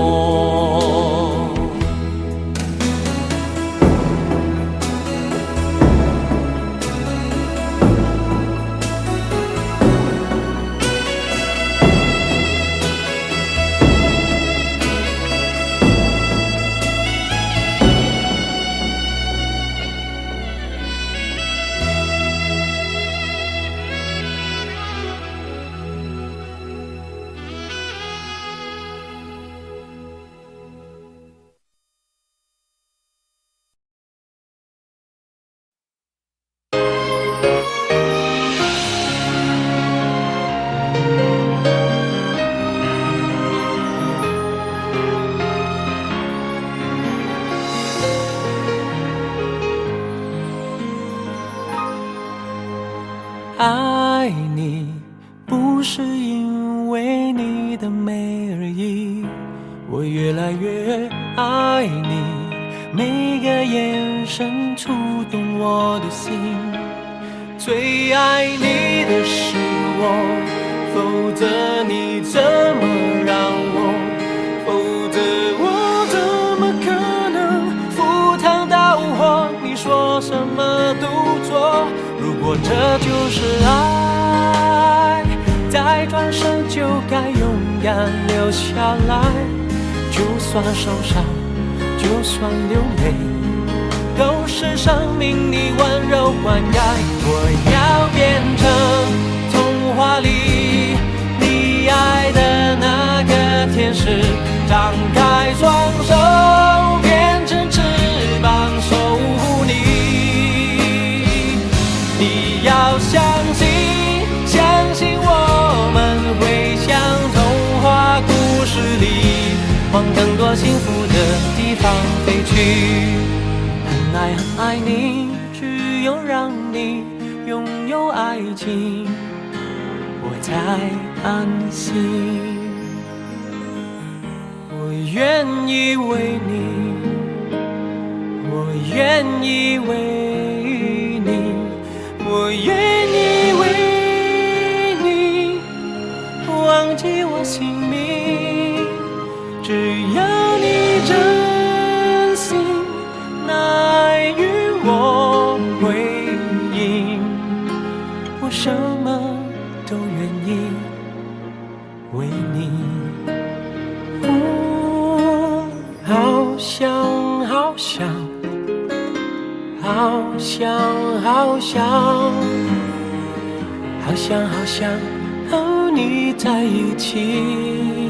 爱你不是因为你的美而已，我越来越爱你，每个眼神触动我的心。最爱你的是我，否则你怎么让我？否则我怎么可能赴汤蹈火？你说什么都做。如果这就是爱，再转身就该勇敢留下来。就算受伤，就算流泪，都是生命你温柔灌溉。我要变成童话里你爱的那个天使，张开双手，变成翅膀守护你。你要相信，相信我们会像童话故事里，往更多幸福的地方飞去。很爱很爱你，只有让你拥有爱情，我才安心。我愿意为你，我愿意为你，我愿意为你忘记我姓名，只要你真心拿爱与我回应，我什么都愿意为你。好想好想好想好想好想好想和你在一起。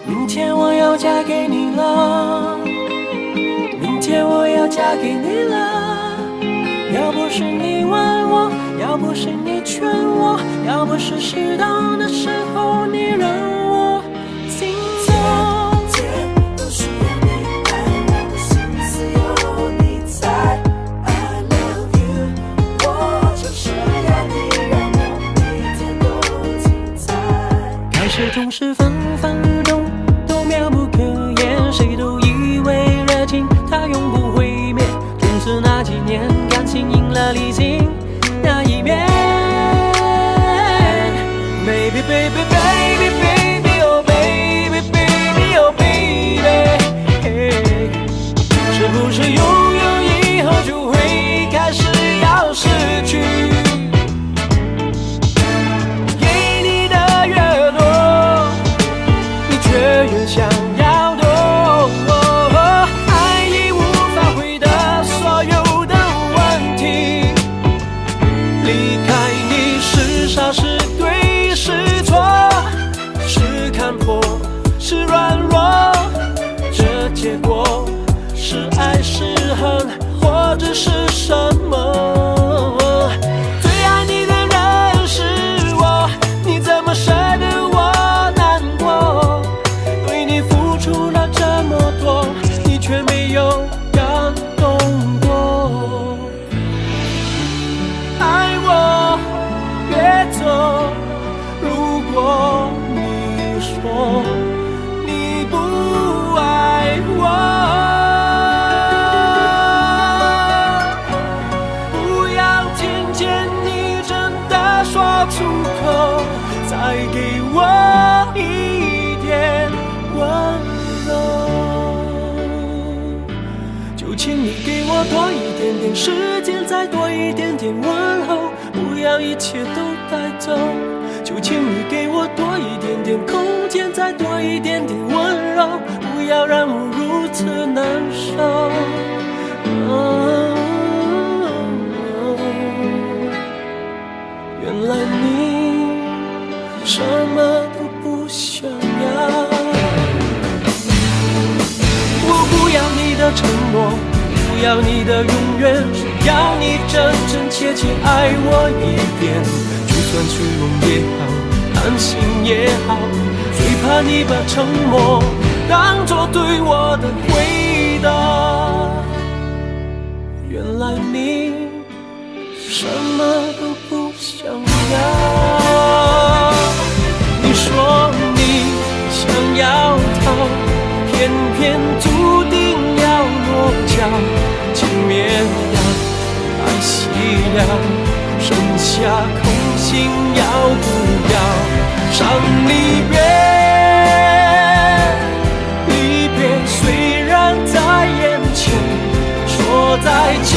明天我要嫁给你了，明天我要嫁给你了。要不是你问我，要不是你劝我，要不是适当的时候你让我心动。都需要你爱，我的心思有你在。I love you， 我就是要你让我每天都精彩。开始总是纷纷雨中都妙不可言，谁都以为热情它永不会灭，从此那几年感情赢了理性那一面。Baby baby baby baby oh baby baby oh baby， 是不是拥有以后就会开始要失去？给你的越多，你却越想要多。爱已无法回答所有的我多一点点时间，再多一点点问候，不要一切都带走，就请你给我多一点点空间，再多一点点温柔，不要让我如此难受。原来你什么都不想要，我不要你的承诺，不要你的永远，只要你真真切切爱我一遍。就算虚荣也好，贪心也好，最怕你把沉默当作对我的回答。原来你什么都不想要，你说你想要逃，偏偏注定要落脚，情灭了，爱熄了，剩下空心要不要伤离别？离别虽然在眼前，说再见，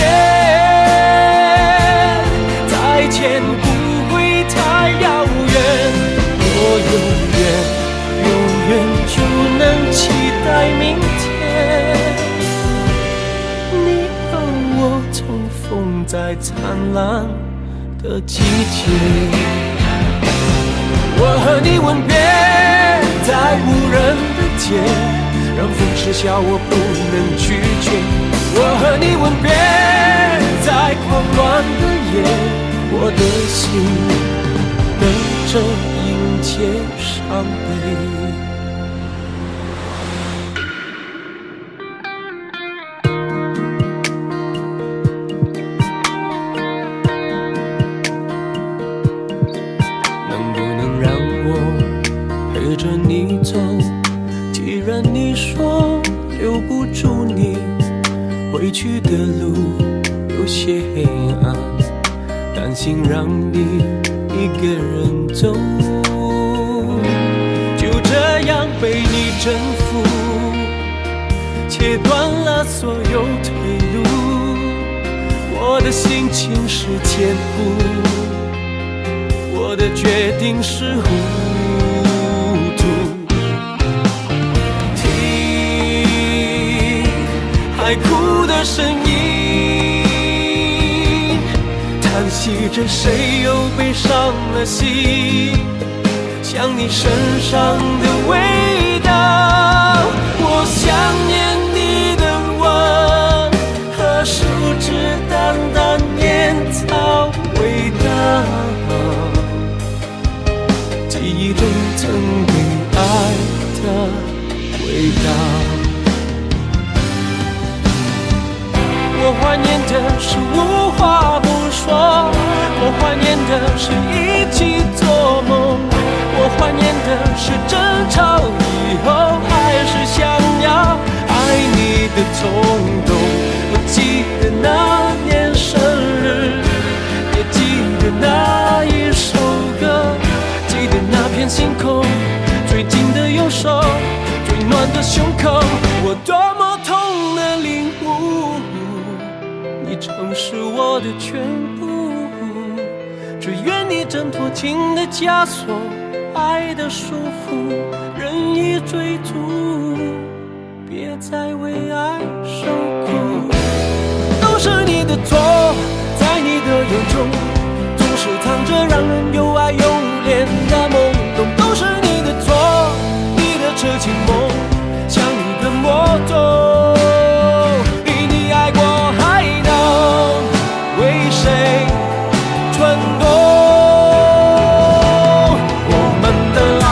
再见不会太遥远，我永远就能期待明天，你和我重逢在灿烂的季节。我和你吻别在无人的街，让风痴笑我不能拒绝。我和你吻别在狂乱的夜，我的心等着迎接伤悲。能不能让我陪着你走？既然你说留不住你，回去的路有些黑暗，担心让你一个人走，就这样被你征服，切断了所有退路。我的心情是坚固，我的决定是糊涂。听海哭的声音，叹息着谁又被伤了心，想你身上的味道，我想念你的吻和树枝淡淡烟草味道，记忆中曾被爱的味道。我怀念的是无话不说，我怀念的是一起做梦，我怀念的是争吵以后还是想要爱你的冲动。我记得那年生日，也记得那一首歌，记得那片星空，最近的右手，最暖的胸口，我多么痛的领悟，你曾是我的全部，只愿你挣脱情的枷锁，爱的束缚，任意追逐，别再为爱受苦。都是你的错，在你的眼中总是藏着让人又爱又怜的懵懂。都是你的错，你的痴情梦像一个魔咒，比你爱过还能为谁转动？我们的爱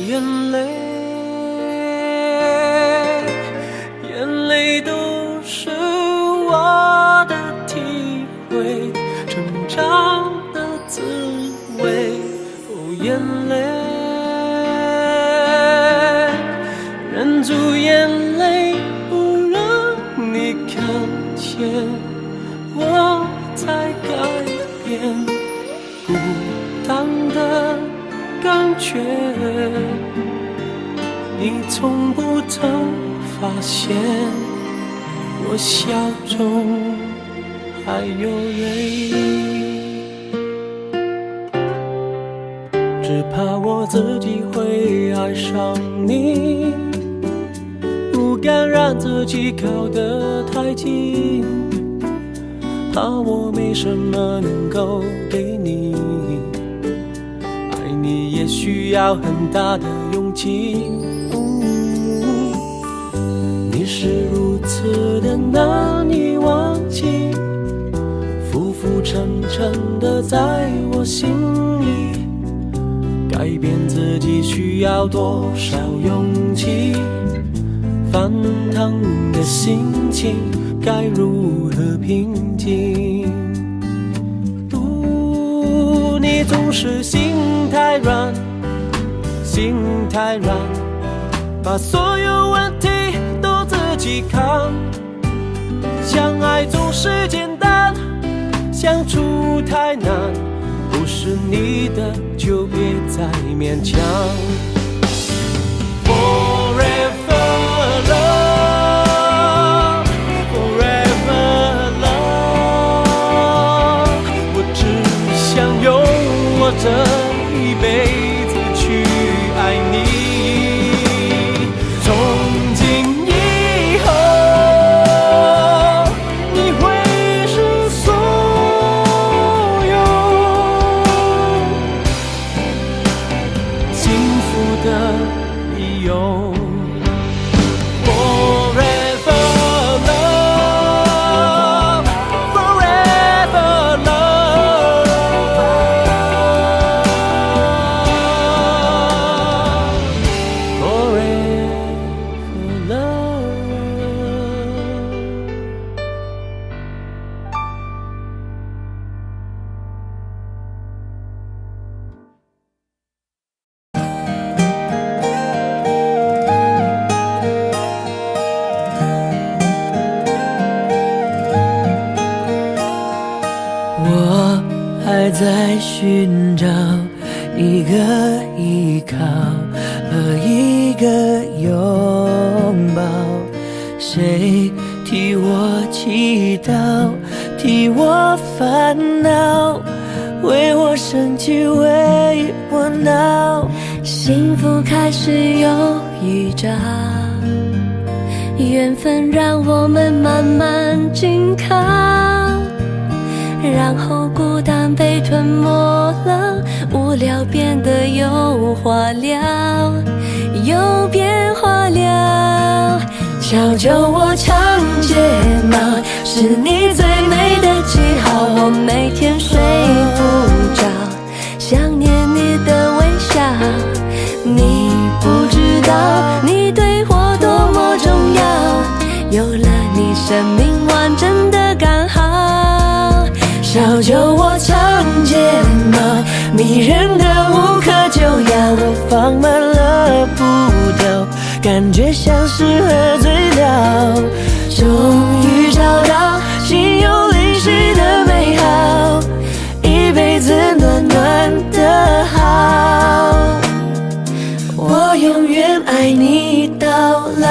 眼泪，眼泪都是我的体会，成长的滋味。哦，眼泪，忍住眼泪，不让你看见，我在改变孤单的感觉，你从不曾发现我笑中还有泪，只怕我自己会爱上你，不敢让自己靠得太近，怕我没什么能够给你，爱你也需要很大的勇气。你是如此的难以忘记，浮浮沉沉的在我心里，改变自己需要多少勇气？翻腾的心情该如何平静？你总是心太软，心太软，把所有问题都自己扛。相爱总是简单，相处太难，不是你的就别再勉强。Forever love, forever love， 我只想用我这一辈子去爱你。从今以后，你会是所有幸福的理由。Forever love, forever love, forever love。我还在寻找一个依靠和一个拥抱，谁替我祈祷，替我烦恼，为我生气，为我闹。幸福开始有预兆，缘分让我们慢慢紧靠，然后孤单被吞没了，无聊变得有话聊，有变化了。瞧着我长睫毛，是你最美的记号，我每天睡不着，想念你的微笑。你不知道你对我多么重要，有了你生命完整的刚好。笑着我长睫毛，迷人的无可救药，我放慢了步调，感觉像是喝醉了，终于找到心有灵犀的美好，一辈子暖暖的好，我永远爱你到老。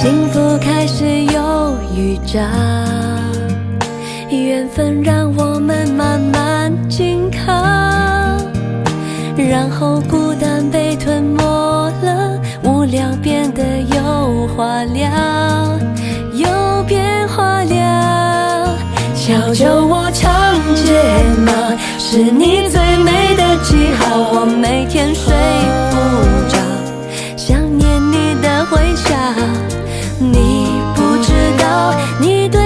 幸福开始有预兆，缘分让我们慢慢紧靠，然后孤单被吞没了，无聊变得有话聊，有变化了。瞧着我长睫毛，是你最美的记号，我每天睡不着，想念你的微笑。你不知道你对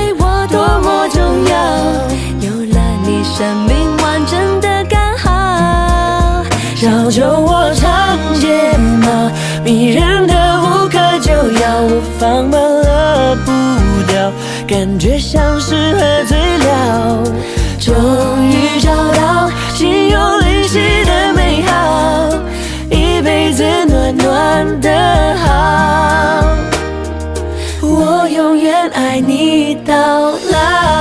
放慢了步调，感觉像是喝醉了。终于找到心有灵犀的美好，一辈子暖暖的好，我永远爱你到老。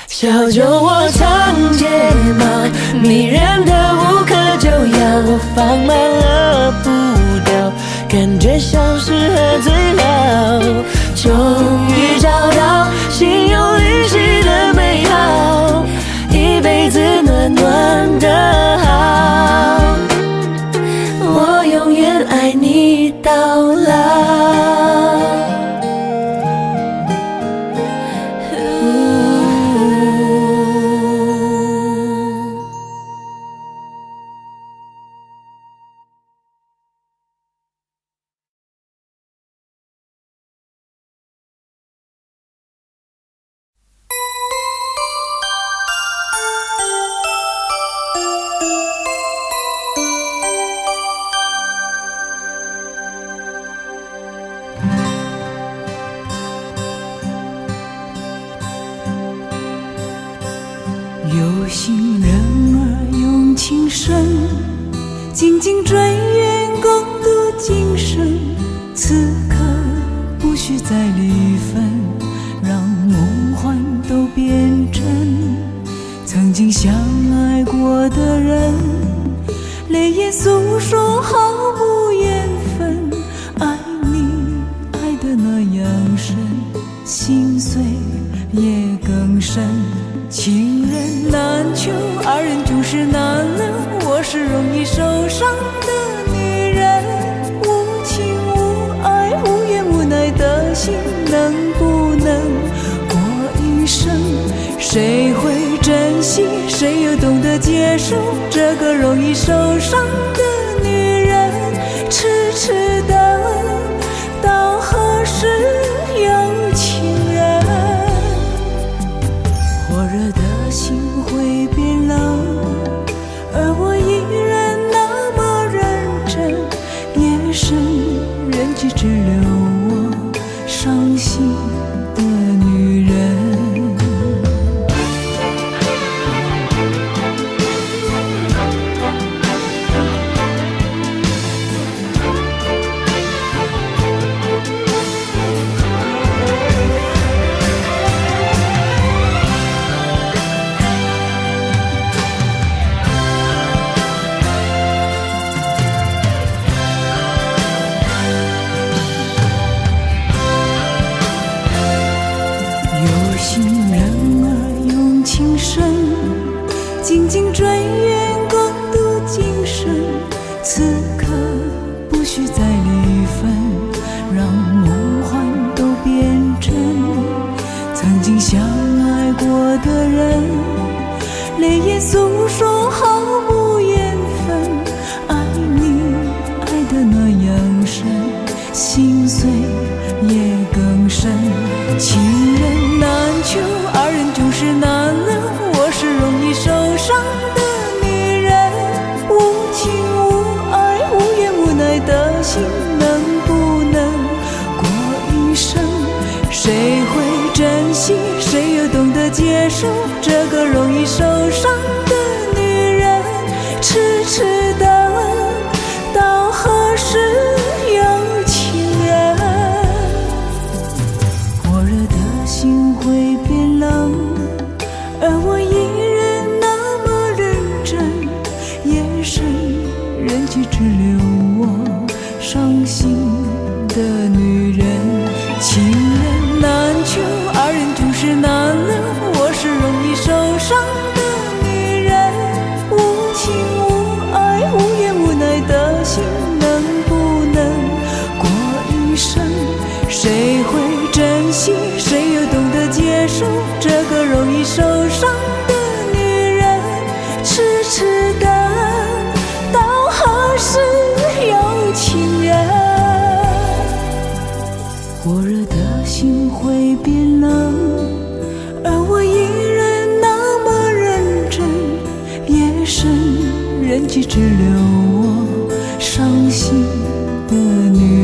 小酒窝长睫毛，迷人的无可救药，我放慢了步调，感觉像是喝醉了。终于找到心有灵犀的美好，一辈子暖暖的好，我永远爱你到老。有心人儿用情深，紧紧追远，共度今生。此刻不需再离分，让梦幻都变真。曾经相爱过的人，泪眼诉说毫无缘分。爱你爱得那样深，心碎也更深。情人难求，二人总是难留。我是容易受伤的女人，无情无爱，无怨无奈的心，能不能过一生？谁会珍惜，谁又懂得接受这个容易受伤的女人？痴痴的，到何时有情人？火热的心会变冷，而我依然那么认真。夜深人迹只留我伤心的女人。心人儿用情深，紧紧追远，共度今生。此刻不需再离分，让梦幻都变真。曾经相爱过的人，泪眼诉说毫无缘分。爱你爱得那样深，心碎也更深。情人难求，二人总是难留。我是容易受伤的女人，无情无爱，无怨无奈的心，能不能过一生？谁会珍惜，谁又懂得接受这个容易受伤的女人？痴痴的，到何时有情人？火热的心会变冷，而我依然那么认真。夜深人迹只留我伤心的女人。情人难求，二人总是难留。我是容易受伤的女人，无情无爱，无怨无奈的心，能不能过一生？谁会珍惜，谁又懂得接受这个容易受伤的女人？痴痴的，到何时有情人？人迹，只留我伤心的女